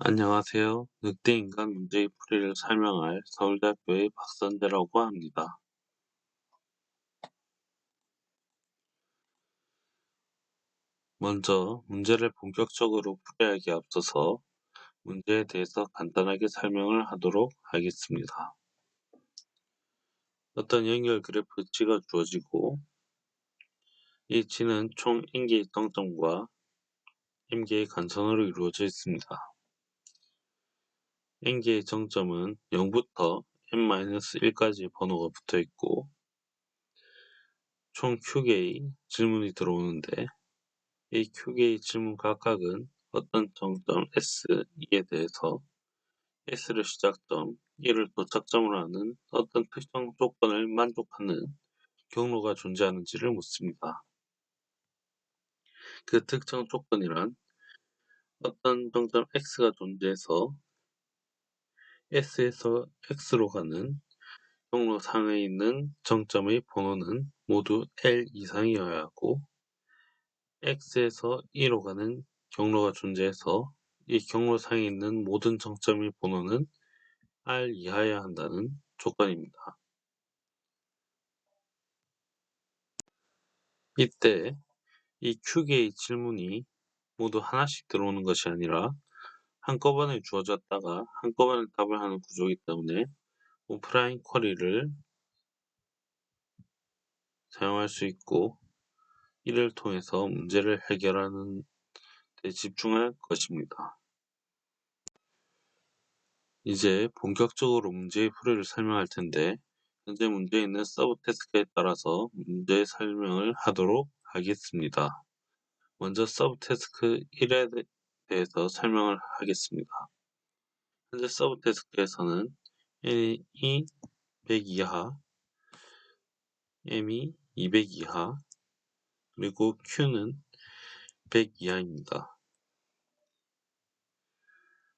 안녕하세요. 늑대인간 문제의 풀이를 설명할 서울대학교의 박선재라고 합니다. 먼저 문제를 본격적으로 풀이하기에 앞서서 문제에 대해서 간단하게 설명을 하도록 하겠습니다. 어떤 연결 그래프 G가 주어지고 이 G는 총 n개의 정점과 m개의 간선으로 이루어져 있습니다. n개의 정점은 0부터 n-1까지 번호가 붙어 있고 총 q개의 질문이 들어오는데 이 q개의 질문 각각은 어떤 정점 S2에 대해서 S를 시작점, E를 도착점으로 하는 어떤 특정 조건을 만족하는 경로가 존재하는지를 묻습니다. 그 특정 조건이란 어떤 정점 X가 존재해서 S에서 X로 가는 경로 상에 있는 정점의 번호는 모두 L 이상이어야 하고 X에서 E로 가는 경로가 존재해서 이 경로상에 있는 모든 정점의 번호는 R 이하여야 한다는 조건입니다. 이때 이 Q개의 질문이 모두 하나씩 들어오는 것이 아니라 한꺼번에 주어졌다가 한꺼번에 답을 하는 구조이기 때문에 오프라인 쿼리를 사용할 수 있고 이를 통해서 문제를 해결하는 데 집중할 것입니다. 이제 본격적으로 문제의 풀이를 설명할 텐데 현재 문제에 있는 서브 태스크에 따라서 문제의 설명을 하도록 하겠습니다. 먼저 서브 태스크 1에 대해서 설명을 하겠습니다. 현재 서브 태스크에서는 n이 100 이하, m이 200 이하, 그리고 q는 100 이하입니다.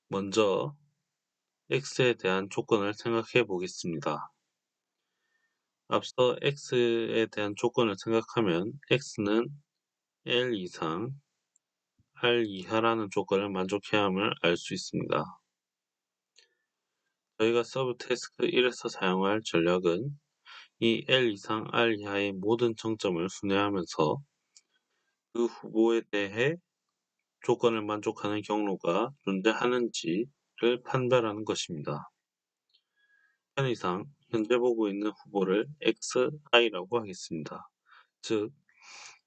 먼저 x에 대한 조건을 생각해 보겠습니다. 앞서 x에 대한 조건을 생각하면 x는 L 이상, R 이하라는 조건을 만족해야 함을 알 수 있습니다. 저희가 서브 태스크 1에서 사용할 전략은 이 L 이상, R 이하의 모든 정점을 순회하면서 그 후보에 대해 조건을 만족하는 경로가 존재하는지를 판별하는 것입니다. 편의상 현재 보고 있는 후보를 XI라고 하겠습니다. 즉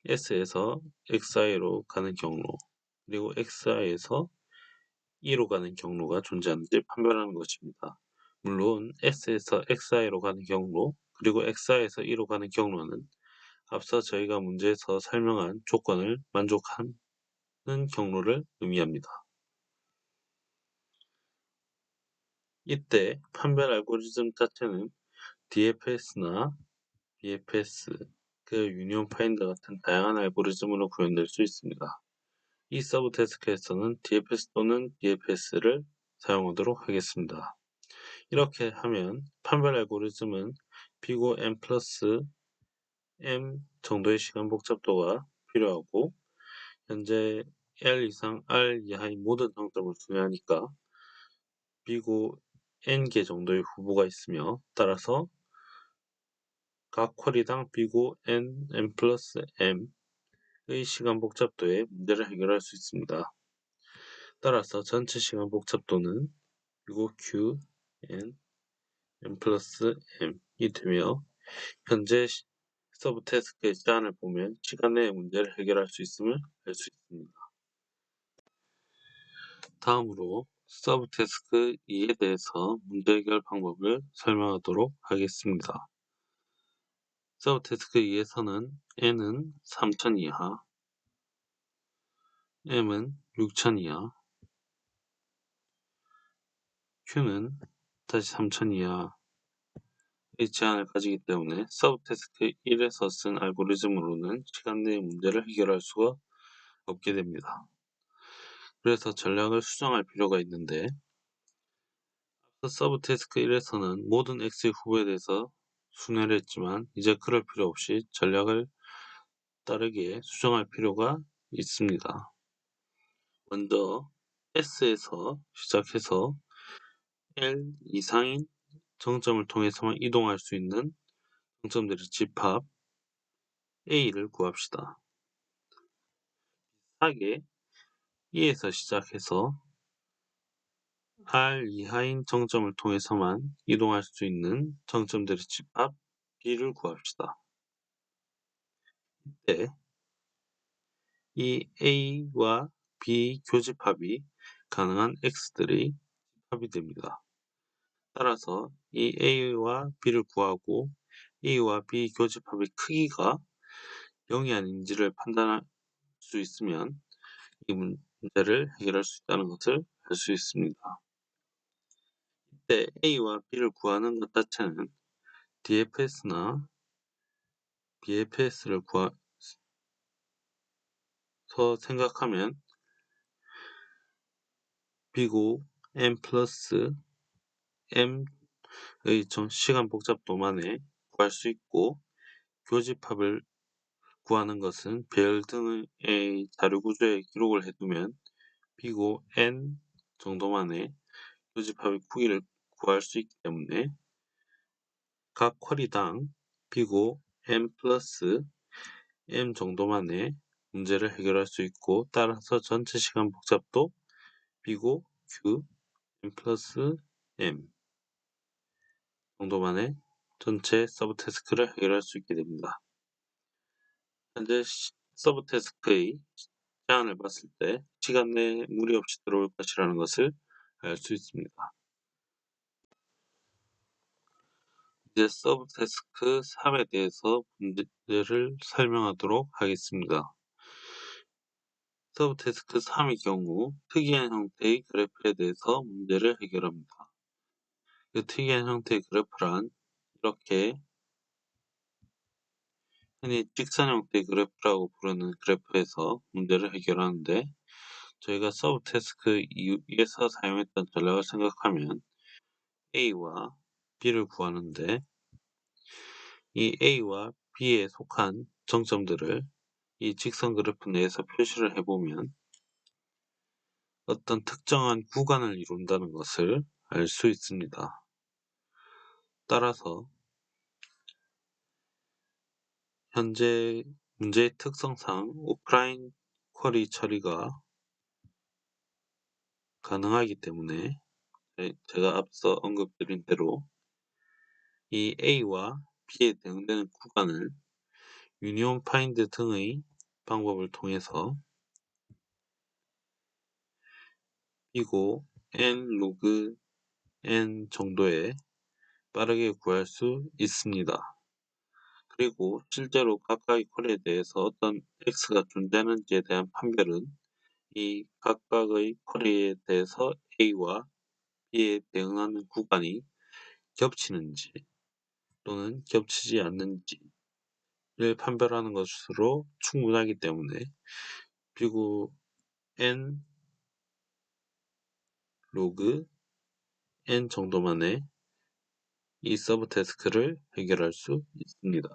S에서 XI로 가는 경로, 그리고 XI에서 E로 가는 경로가 존재하는지 판별하는 것입니다. 물론 S에서 XI로 가는 경로, 그리고 XI에서 E로 가는 경로는 앞서 저희가 문제에서 설명한 조건을 만족하는 경로를 의미합니다. 이때 판별 알고리즘 자체는 DFS나 BFS, 그 유니온 파인더 같은 다양한 알고리즘으로 구현될 수 있습니다. 이 서브 태스크에서는 DFS 또는 BFS를 사용하도록 하겠습니다. 이렇게 하면 판별 알고리즘은 비고 n 플러스 m 정도의 시간 복잡도가 필요하고 현재 L 이상 R 이하의 모든 정점을 순회하니까 비고 n개 정도의 후보가 있으며 따라서 각 쿼리당 비고 n 플러스 m의 시간 복잡도에 문제를 해결할 수 있습니다. 따라서 전체 시간 복잡도는 비고 q n 플러스 m이 되며 현재 서브 태스크의 시간을 보면 시간 내에 문제를 해결할 수 있음을 알 수 있습니다. 다음으로 서브 태스크 2에 대해서 문제 해결 방법을 설명하도록 하겠습니다. 서브 태스크 2에서는 n은 3000 이하, m은 6000 이하, q는 다시 3000 이하의 제한을 가지기 때문에 서브 태스크 1에서 쓴 알고리즘으로는 시간 내에 문제를 해결할 수가 없게 됩니다. 그래서 전략을 수정할 필요가 있는데 서브 태스크 1에서는 모든 X의 후보에 대해서 순회를 했지만 이제 그럴 필요 없이 전략을 다르게 수정할 필요가 있습니다. 먼저 S에서 시작해서 L 이상인 정점을 통해서만 이동할 수 있는 정점들의 집합 A를 구합시다. 비슷하게 E에서 시작해서 R 이하인 정점을 통해서만 이동할 수 있는 정점들의 집합 B를 구합시다. 이때 이 A와 B 교집합이 가능한 X들이 합이 됩니다. 따라서 이 A와 B를 구하고 A와 B 교집합의 크기가 0이 아닌지를 판단할 수 있으면 이 문제를 해결할 수 있다는 것을 알 수 있습니다. 이때 A와 B를 구하는 것 자체는 DFS나 BFS를 구해서 생각하면 B고 n 플러스 m의 시간 복잡도만에 구할 수 있고 교집합을 구하는 것은 배열 등의 자료 구조에 기록을 해두면 B고 n 정도만의 교집합의 크기를 구할 수 있기 때문에 각 쿼리당 B고 n 플러스 m 정도만의 문제를 해결할 수 있고 따라서 전체 시간 복잡도 B고 Q n 플러스 m 정도만의 전체 서브 태스크를 해결할 수 있게 됩니다. 현재 서브 태스크의 제한을 봤을 때 시간 내에 무리 없이 들어올 것이라는 것을 알 수 있습니다. 이제 서브 태스크 3에 대해서 문제를 설명하도록 하겠습니다. 서브 태스크 3의 경우 특이한 형태의 그래프에 대해서 문제를 해결합니다. 그 특이한 형태의 그래프란 이렇게 흔히 직선 형태의 그래프라고 부르는 그래프에서 문제를 해결하는데 저희가 서브 태스크 2에서 사용했던 전략을 생각하면 A와 B를 구하는데 이 A와 B에 속한 정점들을 이 직선 그래프 내에서 표시를 해보면 어떤 특정한 구간을 이룬다는 것을 알 수 있습니다. 따라서 현재 문제의 특성상 오프라인 쿼리 처리가 가능하기 때문에 제가 앞서 언급드린 대로 이 A와 B에 대응되는 구간을 유니온 파인드 등의 방법을 통해서 B고 n 로그 n 정도에 빠르게 구할 수 있습니다. 그리고 실제로 각각의 쿼리에 대해서 어떤 X가 존재하는지에 대한 판별은 이 각각의 쿼리에 대해서 A와 B에 대응하는 구간이 겹치는지 또는 겹치지 않는지를 판별하는 것으로 충분하기 때문에 B고 n 로그 n 정도만의 이 서브 태스크를 해결할 수 있습니다.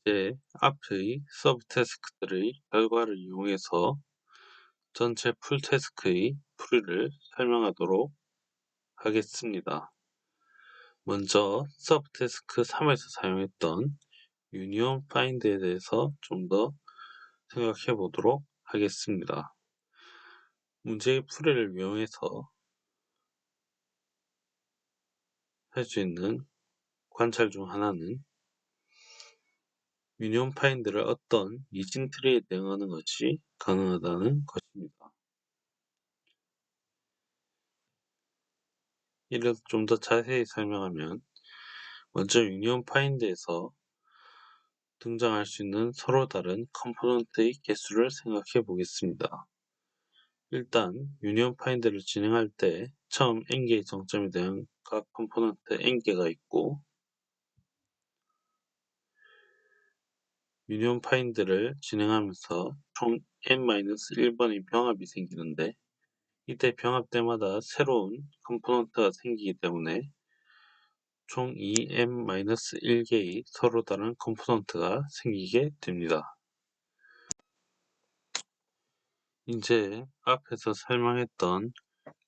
이제 앞의 서브 태스크들의 결과를 이용해서 전체 풀 태스크의 풀이를 설명하도록 하겠습니다. 먼저 서브 태스크 3에서 사용했던 유니온 파인드에 대해서 좀 더 생각해 보도록 하겠습니다. 문제의 풀이를 이용해서 할 수 있는 관찰 중 하나는 유니온 파인드를 어떤 이진 트리에 대응하는 것이 가능하다는 것입니다. 이를 좀 더 자세히 설명하면 먼저 유니온 파인드에서 등장할 수 있는 서로 다른 컴포넌트의 개수를 생각해 보겠습니다. 일단 유니온 파인드를 진행할 때 처음 n개의 정점에 대한 각 컴포넌트 n개가 있고 유니온 파인드를 진행하면서 총 n-1번의 병합이 생기는데 이때 병합 때마다 새로운 컴포넌트가 생기기 때문에 총 2n-1개의 서로 다른 컴포넌트가 생기게 됩니다. 이제 앞에서 설명했던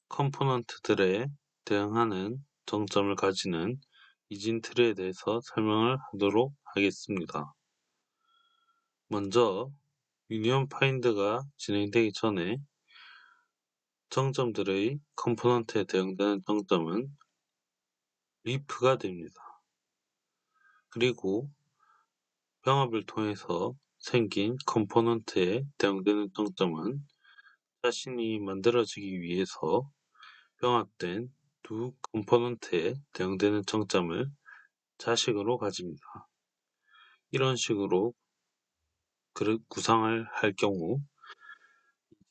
컴포넌트들에 대응하는 정점을 가지는 이진트리에 대해서 설명을 하도록 하겠습니다. 먼저 유니온 파인드가 진행되기 전에 정점들의 컴포넌트에 대응되는 정점은 리프가 됩니다. 그리고 병합을 통해서 생긴 컴포넌트에 대응되는 정점은 자신이 만들어지기 위해서 병합된 두 컴포넌트에 대응되는 정점을 자식으로 가집니다. 이런 식으로 구상을 할 경우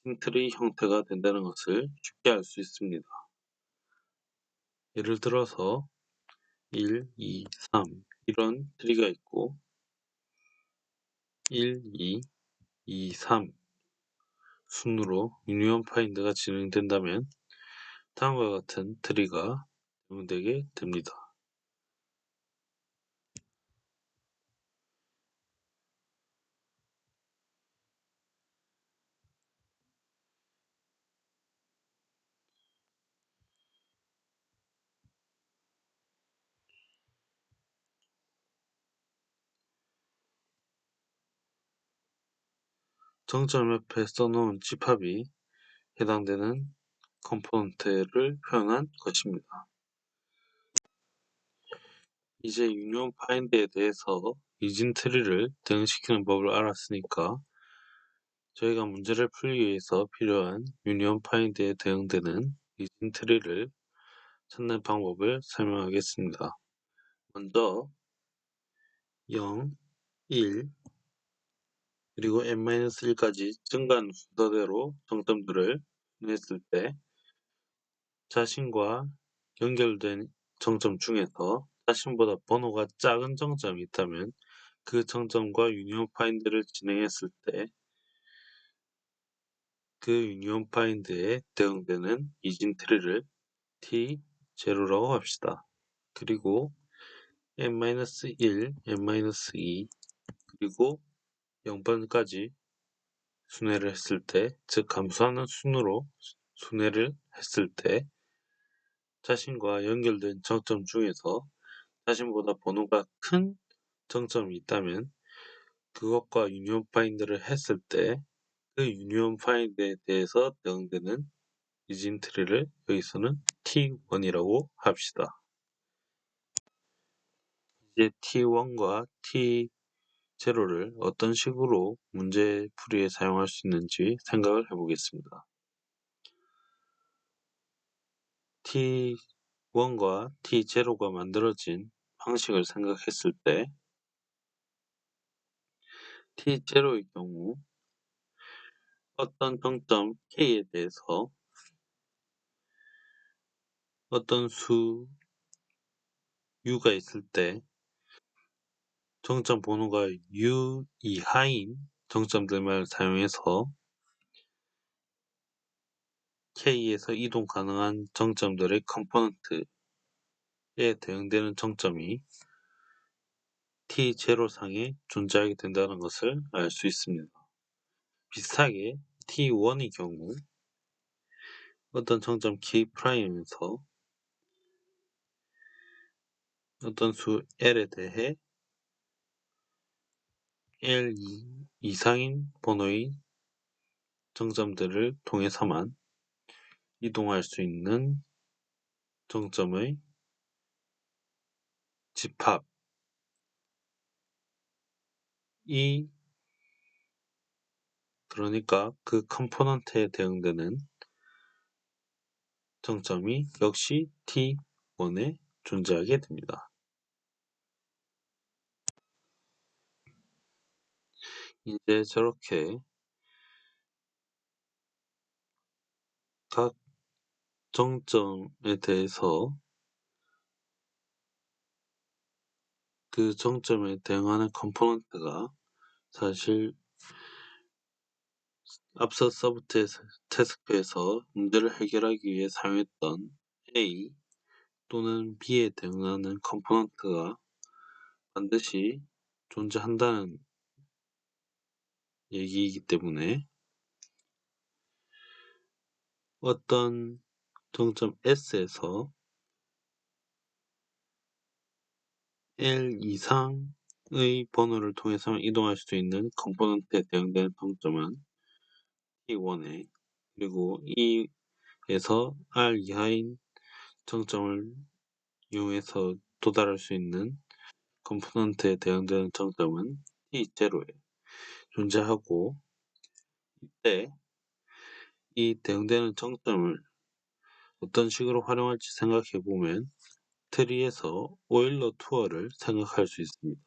이진트리 형태가 된다는 것을 쉽게 알 수 있습니다. 예를 들어서 1, 2, 3 이런 트리가 있고 1, 2, 2, 3 순으로 유니온 파인드가 진행된다면 다음과 같은 트리가 적용되게 됩니다. 정점 옆에 써놓은 집합이 해당되는 컴포넌트를 표현한 것입니다. 이제 유니온 파인드에 대해서 이진 트리를 대응시키는 법을 알았으니까 저희가 문제를 풀기 위해서 필요한 유니온 파인드에 대응되는 이진 트리를 찾는 방법을 설명하겠습니다. 먼저 0, 1, 그리고 n-1까지 증가하는 순서대로 정점들을 냈을 때 자신과 연결된 정점 중에서 자신보다 번호가 작은 정점이 있다면 그 정점과 유니온 파인드를 진행했을 때 그 유니온 파인드에 대응되는 이진 트리를 T0라고 합시다. 그리고 n-1, n-2 그리고 0번까지 순회를 했을 때, 즉 감소하는 순으로 순회를 했을 때 자신과 연결된 정점 중에서 자신보다 번호가 큰 정점이 있다면 그것과 유니온 파인드를 했을 때 그 유니온 파인드에 대해서 대응되는 이진 트리를 여기서는 T1이라고 합시다. 이제 T1과 T0를 어떤 식으로 문제 풀이에 사용할 수 있는지 생각을 해보겠습니다. T1과 T0가 만들어진 방식을 생각했을 때 T0의 경우 어떤 정점 K에 대해서 어떤 수 U가 있을 때 정점 번호가 U 이하인 정점들만 사용해서 K에서 이동 가능한 정점들의 컴포넌트에 대응되는 정점이 T0상에 존재하게 된다는 것을 알 수 있습니다. 비슷하게 T1의 경우 어떤 정점 K'에서 어떤 수 L에 대해 L 이상인 번호의 정점들을 통해서만 이동할 수 있는 정점의 집합 그러니까 그 컴포넌트에 대응되는 정점이 역시 T1에 존재하게 됩니다. 이제 저렇게 각 정점에 대해서 그 정점에 대응하는 컴포넌트가 사실 앞서 서브 태스크에서 문제를 해결하기 위해 사용했던 A 또는 B에 대응하는 컴포넌트가 반드시 존재한다는 얘기이기 때문에 어떤 정점 S에서 L 이상의 번호를 통해서 이동할 수 있는 컴포넌트에 대응되는 정점은 T1에, 그리고 E에서 R 이하인 정점을 이용해서 도달할 수 있는 컴포넌트에 대응되는 정점은 T0에 존재하고, 이때 이 대응되는 정점을 어떤 식으로 활용할지 생각해 보면 트리에서 오일러 투어를 생각할 수 있습니다.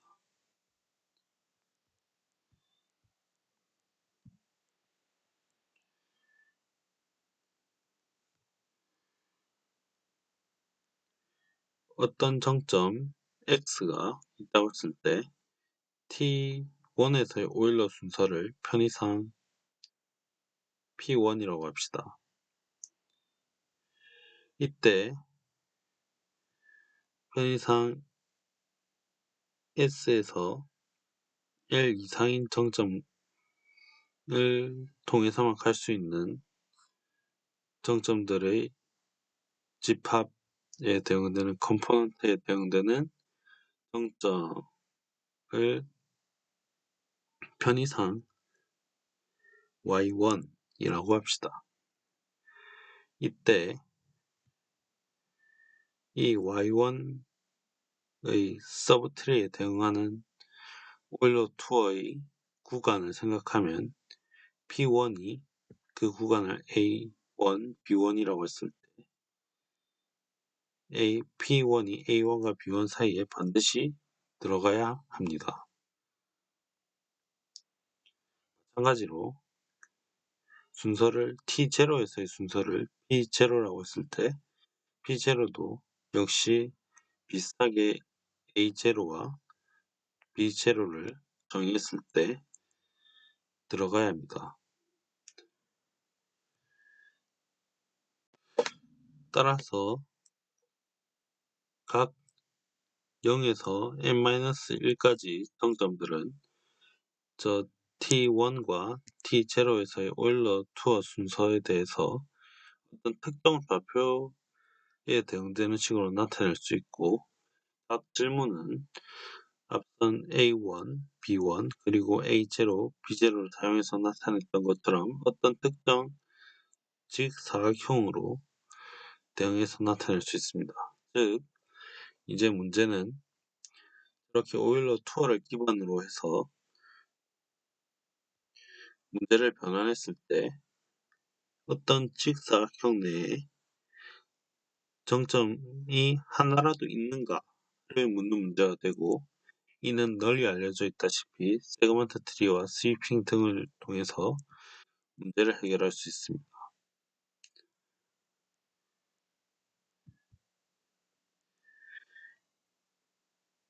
어떤 정점 x가 있다고 했을 때 t1에서의 오일러 순서를 편의상 p1이라고 합시다. 이때 편의상 s에서 l 이상인 정점을 통해서만 갈 수 있는 정점들의 집합에 대응되는 컴포넌트에 대응되는 정점을 편의상 y1이라고 합시다. 이때 이 y1의 서브트리에 대응하는 오일러 투어의 구간을 생각하면 P1이 그 구간을 A1, B1이라고 했을 때 P1이 A1과 B1 사이에 반드시 들어가야 합니다. 마찬가지로 순서를 T0에서의 순서를 P0라고 했을 때 P0도 역시 비슷하게 A0와 B0를 정의했을 때 들어가야 합니다. 따라서 각 0에서 n-1까지 정점들은 저 T1과 T0에서의 오일러 투어 순서에 대해서 어떤 특정 좌표에 대응되는 식으로 나타낼 수 있고, 각 질문은 앞선 A1, B1, 그리고 A0, B0를 사용해서 나타냈던 것처럼 어떤 특정 직사각형으로 대응해서 나타낼 수 있습니다. 즉, 이제 문제는 이렇게 오일러 투어를 기반으로 해서 문제를 변환했을 때 어떤 직사각형 내에 정점이 하나라도 있는가를 묻는 문제가 되고, 이는 널리 알려져 있다시피 세그먼트 트리와 스위핑 등을 통해서 문제를 해결할 수 있습니다.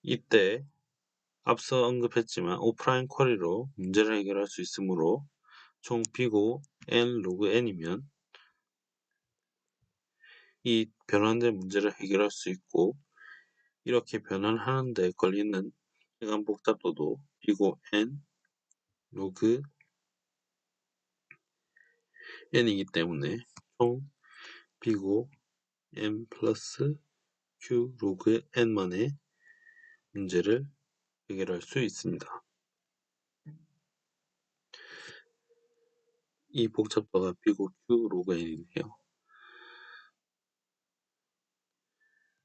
이때 앞서 언급했지만 오프라인 쿼리로 문제를 해결할 수 있으므로 총 b고 n 로그 n이면 이 변환된 문제를 해결할 수 있고, 이렇게 변환하는 데 걸리는 시간 복잡도도 b고 n 로그 n이기 때문에 총 b고 n 플러스 q 로그 n만의 문제를 해결할 수 있습니다. 이 복잡도가 b고 q 로그 n이네요.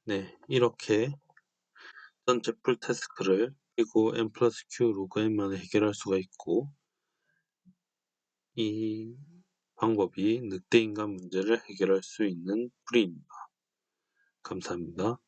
네, 이렇게 전체 풀 태스크를 b고 n 플러스 q 로그 n만에 해결할 수가 있고, 이 방법이 늑대 인간 문제를 해결할 수 있는 풀이입니다. 감사합니다.